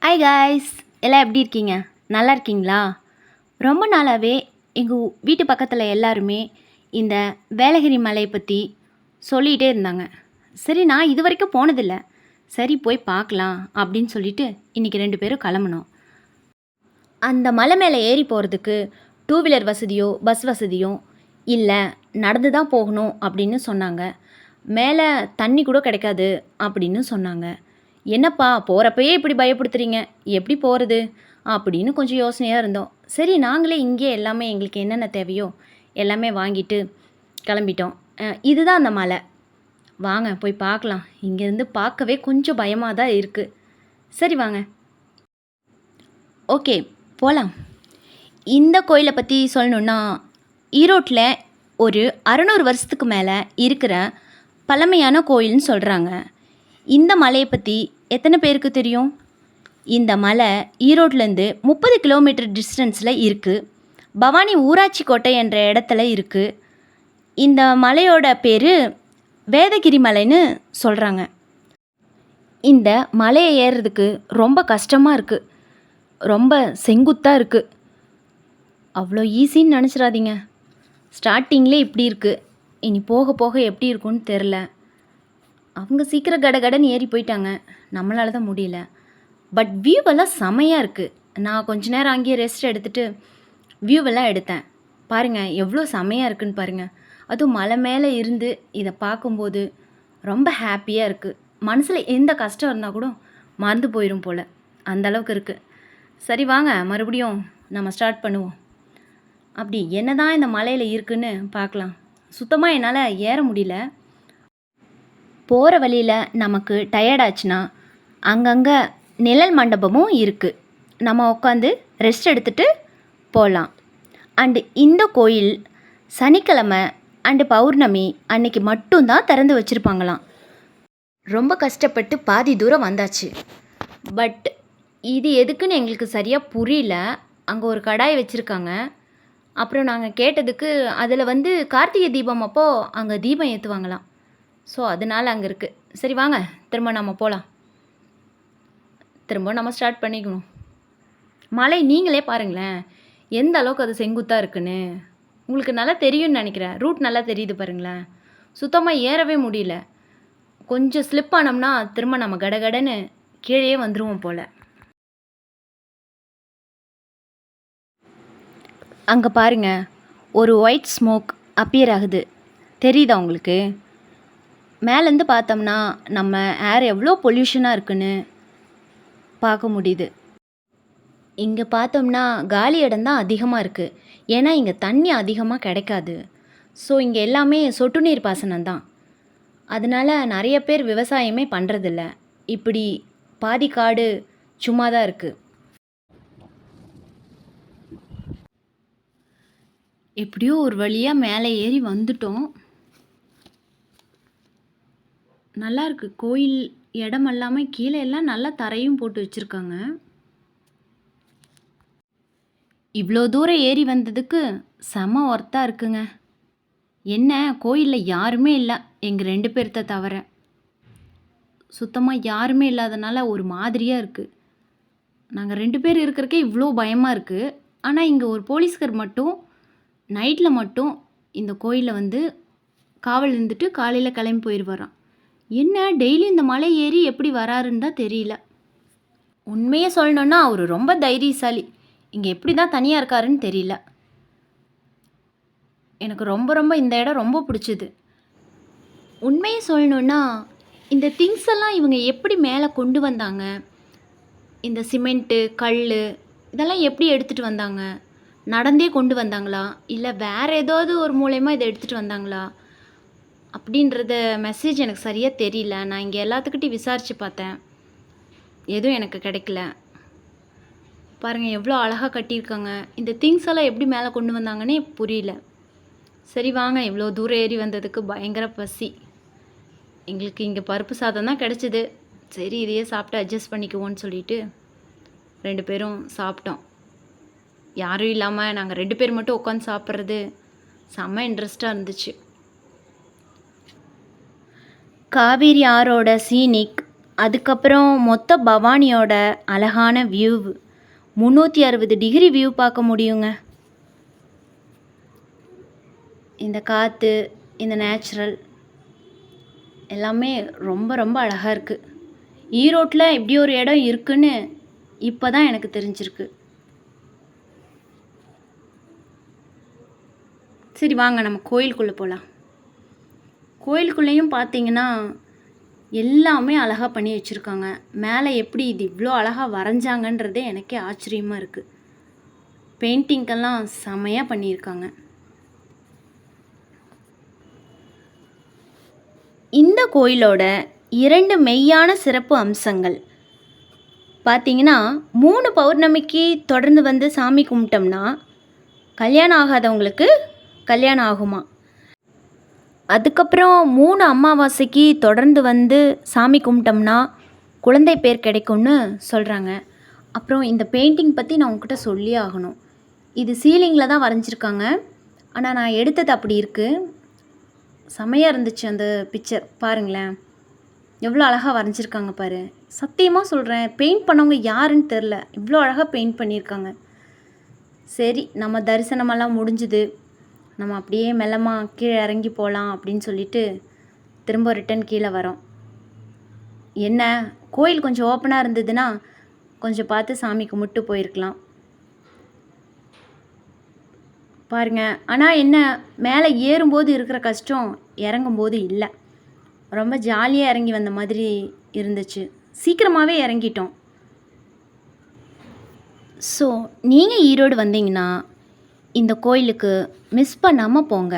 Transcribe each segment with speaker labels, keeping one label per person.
Speaker 1: Hi guys, எல்லாம் எப்படி இருக்கீங்க? நல்லா இருக்கீங்களா? ரொம்ப நாளாகவே எங்கள் வீட்டு பக்கத்தில் எல்லாருமே இந்த வேளகிரி மலையை பற்றி சொல்லிகிட்டே இருந்தாங்க. சரி, நான் இது வரைக்கும் போனதில்லை. சரி, போய் பார்க்கலாம் அப்படின்னு சொல்லிட்டு இன்றைக்கி 2 பேரும் கிளம்புனோம். அந்த மலை மேலே ஏறி போகிறதுக்கு 2 வீலர் வசதியோ பஸ் வசதியோ இல்லை, நடந்து தான் போகணும் அப்படின்னு சொன்னாங்க. மேலே தண்ணி கூட கிடைக்காது அப்படின்னு சொன்னாங்க. என்னப்பா போகிறப்பயே இப்படி பயப்படுத்துறீங்க, எப்படி போகிறது அப்படின்னு கொஞ்சம் யோசனையாக இருந்தோம். சரி, நாங்களே இங்கே எல்லாமே எங்களுக்கு என்னென்ன தேவையோ எல்லாமே வாங்கிட்டு கிளம்பிட்டோம். இதுதான் அந்த மலை. வாங்க போய் பார்க்கலாம். இங்கேருந்து பார்க்கவே கொஞ்சம் பயமாக தான் இருக்குது. சரி வாங்க. ஓகே, போகலாம். இந்த கோயிலை பற்றி சொல்லணுன்னா, ஈரோட்டில் ஒரு 600 வருஷத்துக்கு மேலே இருக்கிற பழமையான கோயில்னு சொல்கிறாங்க. இந்த மலையை பற்றி எத்தனை பேருக்கு தெரியும்? இந்த மலை ஈரோட்லேருந்து 30 கிலோமீட்டர் டிஸ்டன்ஸில் இருக்குது. பவானி ஊராட்சி கோட்டை என்ற இடத்துல இருக்குது. இந்த மலையோட பேர் வேதகிரி மலைன்னு சொல்கிறாங்க. இந்த மலையை ஏறுறதுக்கு ரொம்ப கஷ்டமாக இருக்குது. ரொம்ப செங்குத்தாக இருக்குது. அவ்வளோ ஈஸின்னு நினச்சிடாதீங்க. ஸ்டார்டிங்லே இப்படி இருக்குது. இனி போக போக எப்படி இருக்குன்னு தெரில. அவங்க சீக்கிரம் கடகடன்னு ஏறி போயிட்டாங்க. நம்மளால தான் முடியல. பட் வியூவெல்லாம் செமையாக இருக்குது. நான் கொஞ்ச நேரம் அங்கேயே ரெஸ்ட் எடுத்துகிட்டு வியூவெல்லாம் எடுத்தேன். பாருங்கள் எவ்வளோ செமையாக இருக்குதுன்னு பாருங்கள். அதுவும் மலை மேலே இருந்து இதை பார்க்கும்போது ரொம்ப ஹாப்பியாக இருக்குது. மனசில் எந்த கஷ்டம் இருந்தால் கூட மறந்து போயிடும் போல், அந்தளவுக்கு இருக்குது. சரி வாங்க, மறுபடியும் நம்ம ஸ்டார்ட் பண்ணுவோம். அப்படி என்ன தான் இந்த மலையில் இருக்குதுன்னு பார்க்கலாம். சுத்தமாக என்னால் ஏற முடியல. போகிற வழியில் நமக்கு டயர்டாச்சுன்னா அங்கங்கே நிழல் மண்டபமும் இருக்குது. நம்ம உட்காந்து ரெஸ்ட் எடுத்துகிட்டு போகலாம். அண்டு இந்த கோயில் சனிக்கிழமை அண்டு பௌர்ணமி அன்னைக்கு மட்டும்தான் திறந்து வச்சுருப்பாங்களாம். ரொம்ப கஷ்டப்பட்டு பாதி தூரம் வந்தாச்சு. பட் இது எதுக்குன்னு எங்களுக்கு சரியாக புரியல. அங்கே ஒரு கடாய் வச்சுருக்காங்க. அப்புறம் நாங்கள் கேட்டதுக்கு அதில் கார்த்திகை தீபம் அப்போது அங்கே தீபம் ஏற்றுவாங்களாம். ஸோ அதனால் அங்கே இருக்குது. சரி வாங்க, திரும்ப நம்ம போகலாம். திரும்ப நம்ம ஸ்டார்ட் பண்ணிக்கணும். மலை நீங்களே பாருங்களேன், எந்த அளவுக்கு அது செங்குத்தாக இருக்குன்னு உங்களுக்கு நல்லா தெரியும்னு நினைக்கிறேன். ரூட் நல்லா தெரியுது பாருங்களேன். சுத்தமாக ஏறவே முடியல. கொஞ்சம் ஸ்லிப் ஆனோம்னா திரும்ப நம்ம கடகடன்னு கீழே வந்துடுவோம் போல். அங்கே பாருங்கள், ஒரு ஒயிட் ஸ்மோக் அப்பியர் ஆகுது. தெரியுதா உங்களுக்கு? மேலேருந்து பார்த்தோம்னா நம்ம ஏர் எவ்வளோ பொல்யூஷனாக இருக்குன்னு பார்க்க முடியுது. இங்கே பார்த்தோம்னா காலி இடம்தான் அதிகமாக இருக்குது. ஏன்னா இங்கே தண்ணி அதிகமாக கிடைக்காது. ஸோ இங்கே எல்லாமே சொட்டு நீர் பாசனம் தான். அதனால் நிறைய பேர் விவசாயமே பண்ணுறதில்ல. இப்படி பாதி காடு சும்மா தான் இருக்குது. எப்படியோ ஒரு வழியாக மேலே ஏறி வந்துட்டோம். நல்லா இருக்குது கோயில். இடம் எல்லாமே கீழே எல்லாம் நல்லா தரையும் போட்டு வச்சுருக்காங்க. இவ்வளோ தூரம் ஏறி வந்ததுக்கு செம ஒர்த்தாக இருக்குங்க. என்ன, கோயிலில் யாருமே இல்லை, எங்கள் 2 பேர்த்த தவிர. சுத்தமாக யாருமே இல்லாதனால ஒரு மாதிரியாக இருக்குது. நாங்கள் 2 பேர் இருக்கிறக்கே இவ்வளோ பயமாக இருக்குது. ஆனால் இங்கே ஒரு போலீஸ்கார் மட்டும் நைட்டில் மட்டும் இந்த கோயிலில் காவல் இருந்துட்டு காலையில் கிளம்பி போயிடுவாராம். என்ன டெய்லி இந்த மலை ஏறி எப்படி வராருன்னு தான் தெரியல. உண்மையை சொல்லணுன்னா அவர் ரொம்ப தைரியசாலி. இங்கே எப்படி தான் தனியாக இருக்காருன்னு தெரியல. எனக்கு ரொம்ப ரொம்ப இந்த இடம் ரொம்ப பிடிச்சிது. உண்மையை சொல்லணுன்னா இந்த திங்ஸ் எல்லாம் இவங்க எப்படி மேலே கொண்டு வந்தாங்க? இந்த சிமெண்ட்டு கல் இதெல்லாம் எப்படி எடுத்துகிட்டு வந்தாங்க? நடந்தே கொண்டு வந்தாங்களா, இல்லை வேறு ஏதாவது ஒரு மூலயமா இதை எடுத்துகிட்டு வந்தாங்களா அப்படின்றத மெசேஜ் எனக்கு சரியாக தெரியல. நான் இங்கே எல்லாத்துக்கிட்டையும் விசாரித்து பார்த்தேன், எதுவும் எனக்கு கிடைக்கல. பாருங்கள் எவ்வளோ அழகாக கட்டியிருக்காங்க. இந்த திங்ஸ் எல்லாம் எப்படி மேலே கொண்டு வந்தாங்கன்னே புரியல. சரி வாங்க, இவ்வளோ தூரம் ஏறி வந்ததுக்கு பயங்கர பசி. எங்களுக்கு இங்கே பருப்பு சாதம் தான் கிடச்சிது. சரி இதையே சாப்பிட்டு அட்ஜஸ்ட் பண்ணிக்குவோன்னு சொல்லிட்டு 2 பேரும் சாப்பிட்டோம். யாரும் இல்லாமல் நாங்கள் 2 பேர் மட்டும் உட்காந்து சாப்பிட்றது செம்ம இன்ட்ரெஸ்டாக இருந்துச்சு. காவேரி ஆறோட சீனிக் அதுக்கப்புறம் மொத்த பவானியோட அழகான வியூ 360 டிகிரி வியூ பார்க்க முடியுங்க. இந்த காற்று, இந்த நேச்சுரல் எல்லாமே ரொம்ப ரொம்ப அழகாக இருக்குது. ஈரோட்டில் இப்படி ஒரு இடம் இருக்குன்னு இப்போ தான் எனக்கு தெரிஞ்சிருக்கு. சரி வாங்க நம்ம கோயிலுக்குள்ளே போகலாம். கோயிலுக்குள்ளேயும் பார்த்தீங்கன்னா எல்லாமே அழகாக பண்ணி வச்சுருக்காங்க. மேலே எப்படி இது இவ்வளோ அழகாக வரைஞ்சாங்கன்றதே எனக்கே ஆச்சரியமாக இருக்குது. பெயிண்டிங்கெல்லாம் செமையாக பண்ணியிருக்காங்க. இந்த கோயிலோட 2 மெய்யான சிறப்பு அம்சங்கள் பார்த்தீங்கன்னா, 3 பௌர்ணமிக்கு தொடர்ந்து வந்து சாமி கும்பிட்டோம்னா கல்யாணம் ஆகாதவங்களுக்கு கல்யாணம் ஆகுமா. அதுக்கப்புறம் 3 அமாவாசைக்கு தொடர்ந்து வந்து சாமி கும்பிட்டோம்னா குழந்தை பேர் கிடைக்கும்னு சொல்கிறாங்க. அப்புறம் இந்த பெயிண்டிங் பற்றி நான் உங்ககிட்ட சொல்லியே ஆகணும். இது சீலிங்கில் தான் வரைஞ்சிருக்காங்க. ஆனால் நான் எடுத்தது அப்படி இருக்குது. செமையாக இருந்துச்சு அந்த பிக்சர். பாருங்களேன் எவ்வளோ அழகாக வரைஞ்சிருக்காங்க பாரு. சத்தியமாக சொல்கிறேன், பெயிண்ட் பண்ணவங்க யாருன்னு தெரில, இவ்வளோ அழகாக பெயிண்ட் பண்ணியிருக்காங்க. சரி நம்ம தரிசனமெல்லாம் முடிஞ்சுது. நம்ம அப்படியே மெல்லமாக கீழே இறங்கி போகலாம் அப்படின்னு சொல்லிட்டு திரும்ப ரிட்டன் கீழே வரோம். என்ன கோயில் கொஞ்சம் ஓப்பனாக இருந்ததுன்னா கொஞ்சம் பார்த்து சாமி கும்பிட்டு போயிருக்கலாம் பாருங்க. ஆனால் என்ன மேலே ஏறும்போது இருக்கிற கஷ்டம் இறங்கும்போது இல்லை. ரொம்ப ஜாலியாக இறங்கி வந்த மாதிரி இருந்துச்சு. சீக்கிரமாகவே இறங்கிட்டோம். ஸோ நீங்கள் ஈரோடு வந்தீங்கன்னா இந்த கோயிலுக்கு மிஸ் பண்ணாமல் போங்க.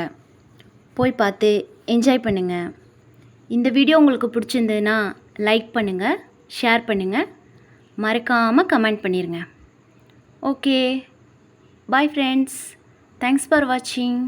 Speaker 1: போய் பார்த்து என்ஜாய் பண்ணுங்கள். இந்த வீடியோ உங்களுக்கு பிடிச்சிருந்ததுன்னா லைக் பண்ணுங்கள், ஷேர் பண்ணுங்கள், மறக்காமல் கமெண்ட் பண்ணிடுங்க. Okay, bye friends. Thanks for வாட்சிங்.